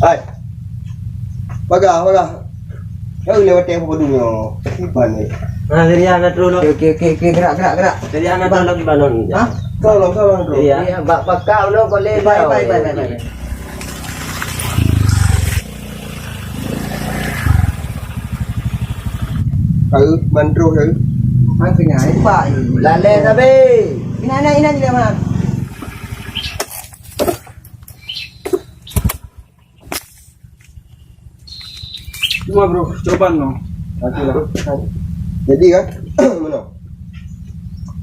Hai. Baga. Kau lewat tempo dulu. Sipan ni. Nah, dari anak dulu. Oke, gerak. Dari anak dulu balon. Hah? Tolong dulu. Iya. Bak kau lo boleh. Baik. Kau mandro kau. Hang singai pak. Lale sabi. Ina dia mah. Cuma bro, coba no. Jadi kan, mana?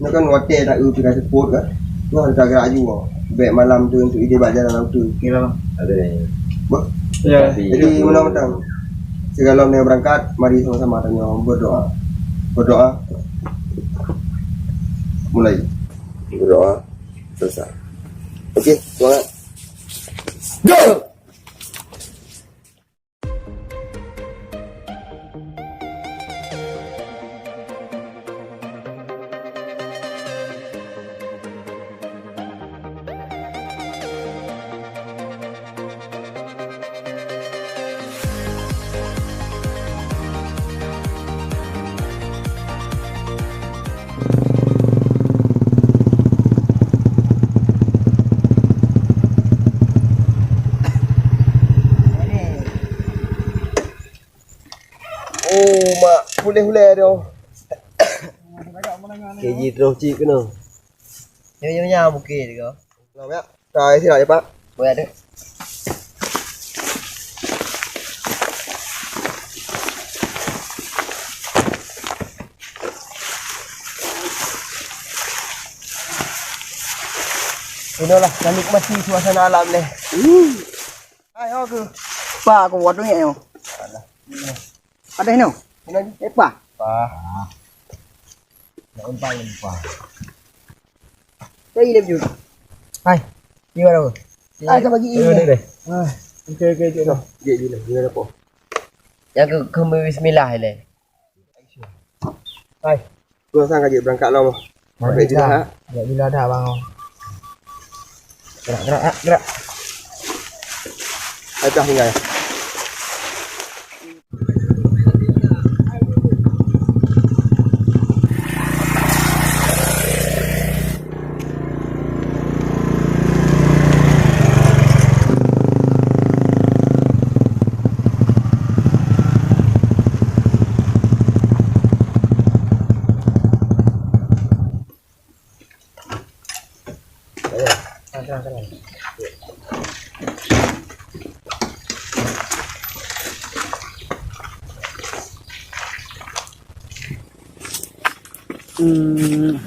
Nak kan hotel tak kita support kan? Tu harga gerak juga. Baik malam tu untuk ide baca dalam tu. Kira Ada ni. Bah. Ya. Jadi mudah-mudahan segala yang berangkat, mari sama-sama tanya berdoa. Mulai. Berdoa. Selesai. Okey, semangat. Go! Oh, mak boleh dia. Keji terus cik kena. Nya bukit dia. Nào ya. Rồi, xin lỗi Pak. Boleh ada. Inilah kami nikmati suasana alam ni. Hai, aku. Pak aku buat duit yo. Ada ni. Ini Pak. Lupa. Saya hidup juga. Hai. Gimana bro? Ai ka bagi Ini ini. deh. okey cik dah. Cik bila apa? Yang ke bismillah ni. Hai. Gua sang aja berangkat lah. Baik tidak. Ya bila dah bang. Gerak. Dah tinggal.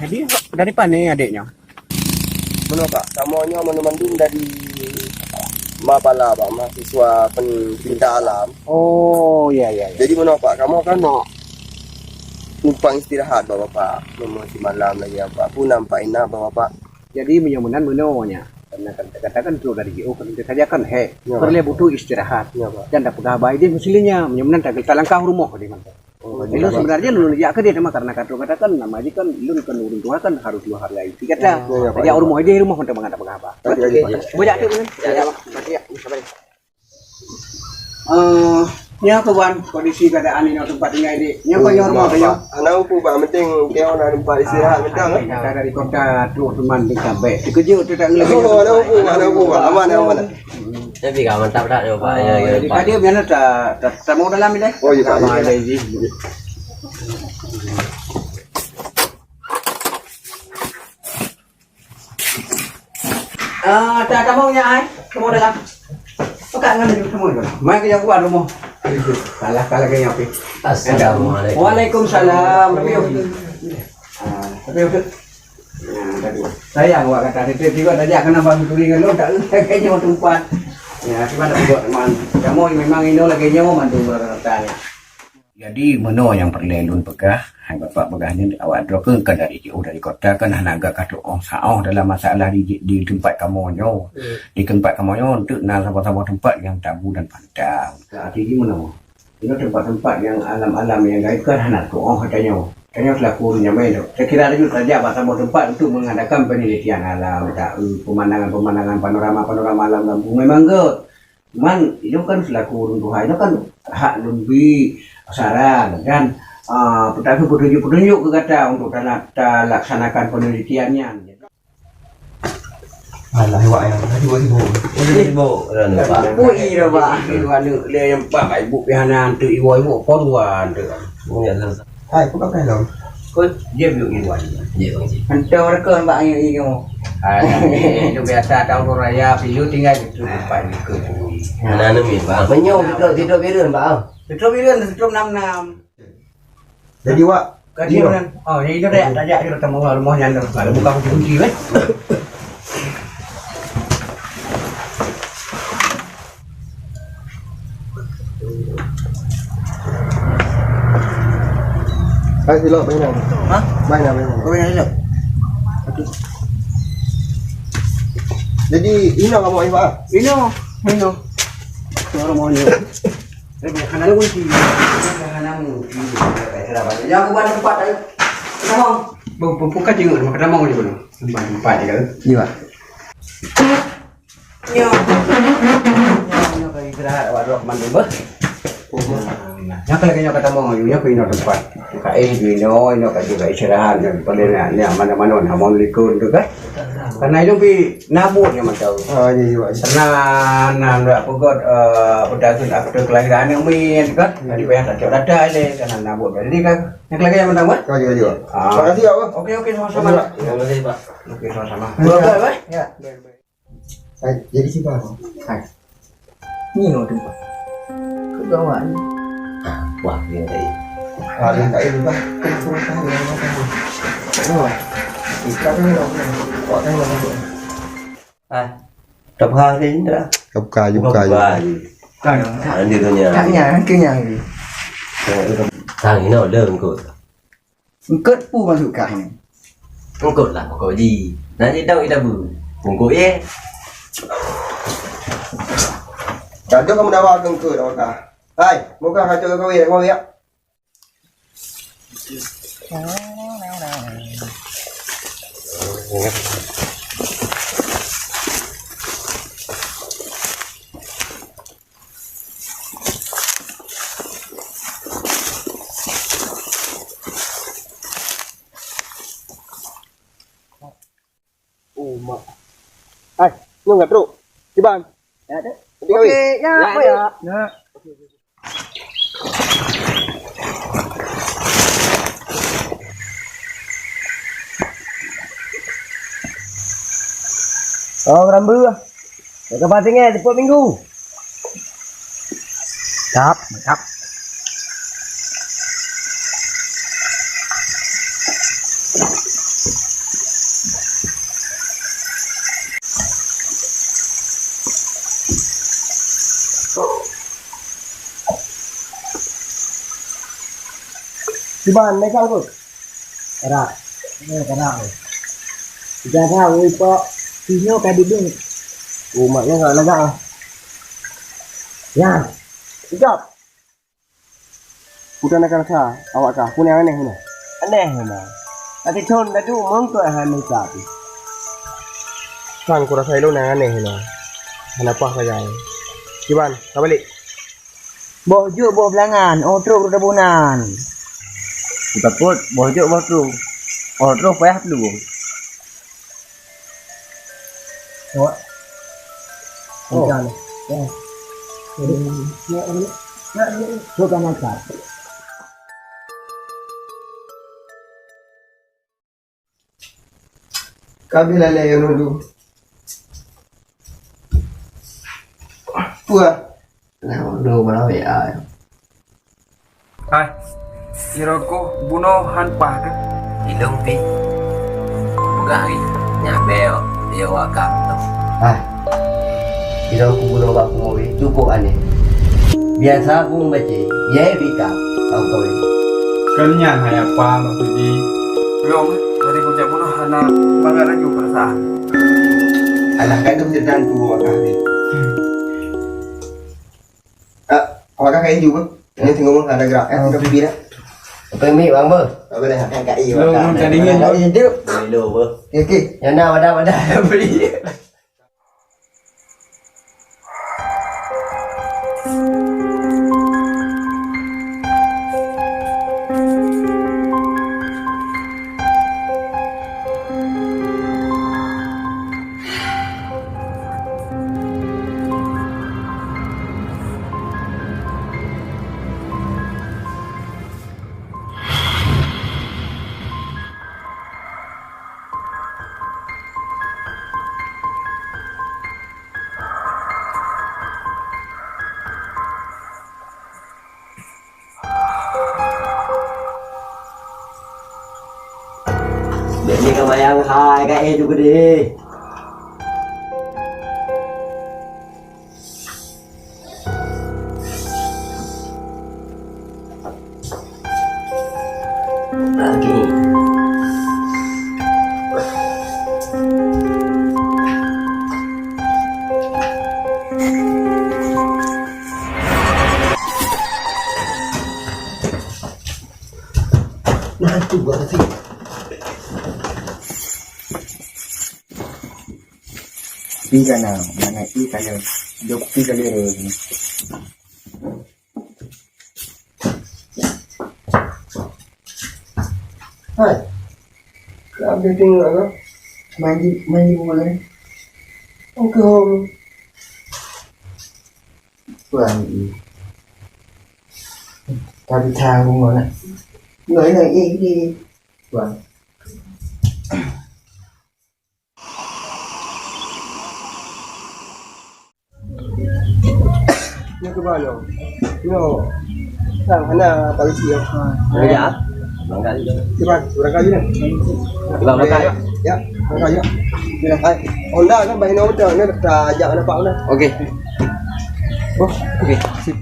Jadi dari mana adiknya? Mana Pak? Kamunya mandum dari Mapala Pak, mahasiswa pencinta alam. Oh, ya. Jadi mana Pak? Kamu kan nak numpang istirahat Bapak. Masih malam lagi apa pun nampak enak Bapak. Jadi menyamunan menonya. Karena katakan tu dari GO kan kita saja kan perlu butuh istirahat. Ya Pak. Dan dapat pegawai dia mestinya menyamunan tak kita langkah rumah di mana. Jadi sebenarnya lu ya ke dia sama karena katakan nama aja kan lu kan urun tua kan harus 2 hari lagi. Kata ya rumah dia rumah untuk mengada pegawai. Banyak tu kan. Ya, sabar. Nya kawan kondisi keadaan ini tempat tinggal ini. Nya kau rumah dia. Anak aku Pak penting dia nak tempat istirahat betul. Kita dari kota tu teman di Kabe. Dikejut tu tak lagi. Anak aku aman. Tapi kau mantap tak coba ya. Jadi tadi biar tak mau dalam ini. Oh iya Pak. Ada ini. Tak maunya ai. Kamu dalam. Pekat dengan dia semua itu. Mai ke yang buat rumah. Kalah ke yang api. Assalamualaikum. Waalaikumsalam. Tapi sayang awak kata tiba-tiba tadi akan nambah turingan lo tak kayaknya mau tempat. Ya, gimana buat teman. Kamu memang ini lagi nyawa mantu bertanya. Jadi meno yang perlelun pegah, hai bapak pegah ni awak droke kan dari jauh dari kota kan hanaga kata orang saah dalam masalah di tempat kamu nyo. Di tempat kamu nyo untuk nak sama-sama tempat yang tabu dan pantang. Saat ini meno. Ini tempat-tempat yang alam-alam yang gaib kan hanak orang katanya. Katanya selaku nyamai tu. Saya kira ada juga saja sama tempat untuk mengadakan penelitian alam, pemandangan-pemandangan panorama alam kampung memang ke. Cuman itu kan selaku runtuhan itu kan hak lebih saran dan petunjuk ke kata untuk laksanakan penelitiannya. Alah awak yang Ibu, Pak. Bu ira ba, anu le yang pak ibu pihana tu ibu porwan tu. hai kau pakai dong Ko dia biu ibu. Ya, Bang Ji. Antau rekan mbak ini kamu. Itu biasa tahun raya pilu tinggal itu pak ni ke bui. Mana ni, Bang? Menyo tidur birun, Bang. Betul bilan betul 66. jadi awak Kajian. Oh, ini dah tajak dia ketemu rumahnya anda. Kalau buka kunci weh. hai silo banyak Hah? banyak Kau yang hidup? jadi ini kamu awak Ini. Orang mau ni. Hana lu kunci. Hana mu. Jangan aku buat tempat tadi. Kamu. Buka tengok rumah kedai mau ni belum. Tempat dia kan. Iya. Yo. Yo kali istirahat awak dok mandi bah. Nah, kalau kayaknya kata mau ngayunya ke ino tempat. Kai ino kat juga istirahat dan perlena mana-mana mau likun tu kan. Karena itu pi nabut yang macam. jadi awak Karena nak pegot pedagang akte kelahiran yang main kan. Jadi banyak tak cakap ada le karena nabut. Jadi kan yang lagi yang mentang bah. kau jadi awak Ah. terima kasih awak Okey sama-sama. Terima kasih, Pak. Okey sama-sama. Baik baik. Ya. hai jadi siapa Ni no tempat. Kegawan. Wah, dia tadi. ada tak ini bang Tập 2 thế nữa. Gấp cài giúp cài Anh đi thôi nhà. Taknya kenya ni. Thằng ấy nó lơn cột. Ket pu masuk kah ni. Không cột là có gì. Nanti đâu kita bự. Cũng có ye. dan tu kamu dah bawa ke dah kah hai muka kacau kau ya mau ya hai nung nggak truk Iban Ada. Okey, ya, apa ya? Ya. Oh, rambu. Ke patingnya tiap minggu. Cap, cap. Iban naik kau tu Era. Ini kena. Jaga wipo. Sino ka dibing. umatnya nggak lega ah Ya. Sekejap. Bukan akan sah. Awak kah? Pun yang aneh ni. Aneh memang. Nanti thôn đã đủ mong tuệ hai mươi cả. Kan kurang saya lu yang aneh ni. Kenapa saja? Iban, kau balik. Bojo bo belangan, otro berdebunan. Kita put bojo waktu. Otro payah dulu. Oh. Oh. Jangan. Ya. Bukan macam. Kau bila le yang dulu. Apa? Nah, udah malah ya. Hai. Iroko bunuh hanpah ke. Ilong pi. Bukan nyabel dia wakam tu. Ah. Kira aku bunuh aku mau cukup aneh. Biasa aku membaca, ya Rika, tahu kau ini. Kanya hai apa maksudnya? Belum dari bocah bunuh anak bangga lagi perasaan. Anak kan itu cerita tu makah ni. Awak kan kain juga. Ini tengok ada gerak. Sudah pergi dah. Apa yang bang ber? Tak boleh nak kat i. Belum tandingin tu. Hidup. Milo ber. Okey. Yang nak ada beli. Ini kebayang hai kayak juga deh. Lagi. Nah, tu buat sih. Ikan nào, mana ikan yang dok ikan ini. Hai. Kau ambil tengok apa? Mandi bola ni. Okey home. Bukan. Tapi thang cũng ngon ạ. Người này đi. Bukan. Ni ke mana? Yo. Sang mana tak isi ya. Ya. Bangga juga. Cepat, berapa kali ni? Bang makan. Ya, berapa kali? Ya, hai. Honda kan bahin orang tu, ni dah ajak nampak mana. Okey. Oh, Okey. Sip.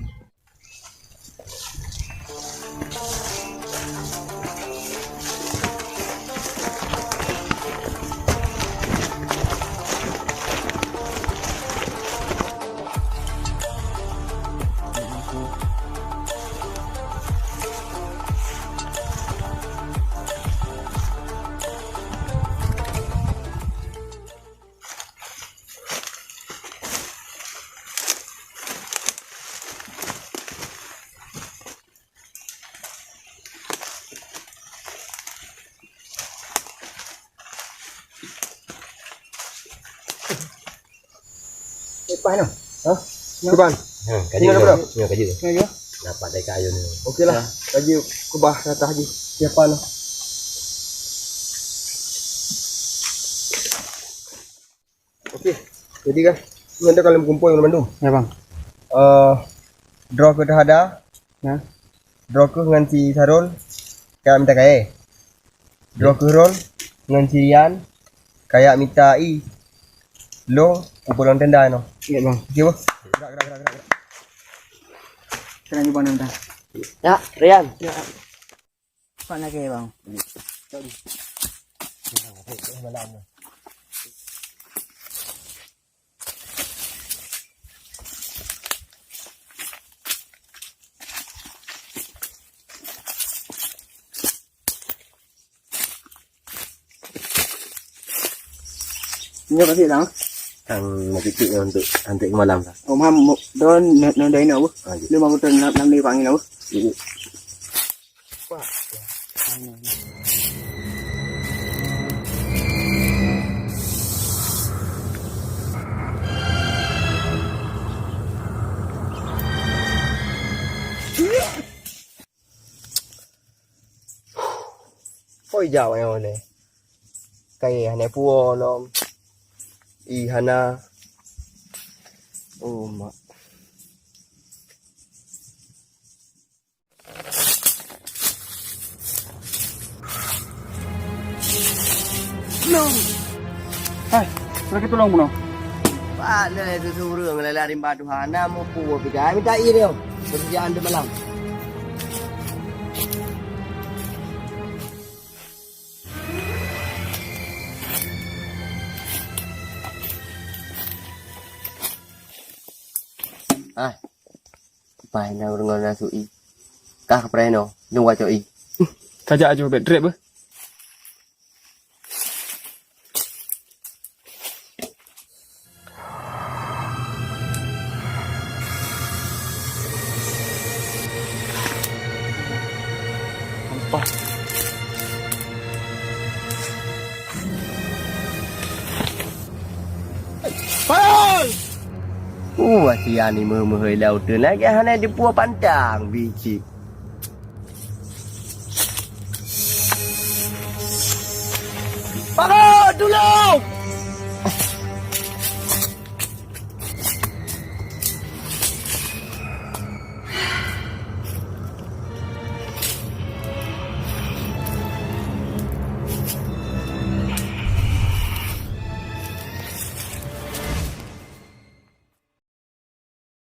lepas ni. Ha? Cepat. Kaji Ini apa? Ya kaji. Ya. Dapat dari kayu ni. Okeylah. Kaji kubah atas haji. Siapa lah. Okey. Jadi guys, ni anda kalau berkumpul dengan Bandung. Ya bang. Draw ke Dahada. Ya. Draw ke dengan si Sarul. Kayak minta kaya. Draw ke Rol dengan si Rian. Kayak minta I. Long kumpul orang tenda no. Ya bang. Okey bah. Gerak. Kena jumpa nanti. Ya, Rian. Mana ke bang? Ini apa sih bang? Ang magkikik na untuk antik malam sa. Om ham doon nanday na ako. Lima ko to nam ni pangin ako. Ôi dạo này này. Cây này pua nó. I hana. Oh mak. Hai, lagi tolong puno. Pak, lah itu suruh ngelalarin batu hana mau puas pergi. Minta dia. Pekerjaan di malam. Ah, bài nào ngon ra sụi. Các bạn nào, dùng qua cho y. Kajak aja bet drip. Apa? Wasian ni meh laut tu lagi hana di puas pantang biji. Pakau dulu.